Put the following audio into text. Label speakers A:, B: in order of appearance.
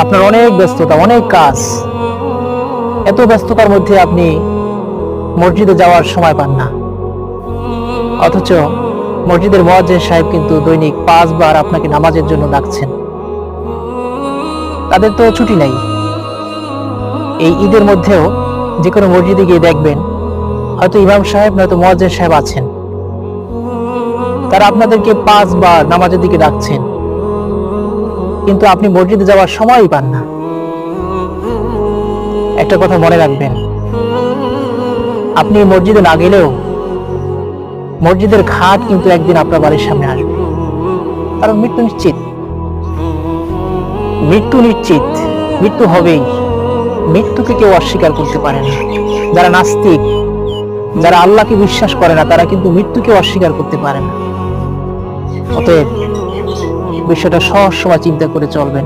A: আপনার অনেক ব্যস্ততা, অনেক কাজ, এত ব্যস্ততার মধ্যে আপনি মসজিদে যাওয়ার সময় পান না। অথচ মসজিদের মুয়াজ্জিন সাহেব কিন্তু দৈনিক 5 বার আপনাকে নামাজের জন্য ডাকছেন। তাদের তো ছুটি নাই। এই ঈদের মধ্যেও যে কোনো মসজিদে গিয়ে দেখবেন হয়তো ইমাম সাহেব নয়তো মুয়াজ্জিন সাহেব আছেন, তারা আপনাদেরকে 5 বার নামাজের দিকে ডাকছেন, কিন্তু আপনি মসজিদে যাওয়ার সময়ই পান না। একটা কথা মনে রাখবেন, আপনি মসজিদে না গেলেও মসজিদের ঘাট কিন্তু একদিন আপনার বাড়ির সামনে আসবে। কারণ মৃত্যু নিশ্চিত, মৃত্যু নিশ্চিত, মৃত্যু হবেই। মৃত্যুকে কেউ অস্বীকার করতে পারে না। যারা নাস্তিক, যারা আল্লাহকে বিশ্বাস করে না, তারা কিন্তু মৃত্যুকে অস্বীকার করতে পারে না। অতএব বিষয়টা সব সময় চিন্তা করে চলবেন।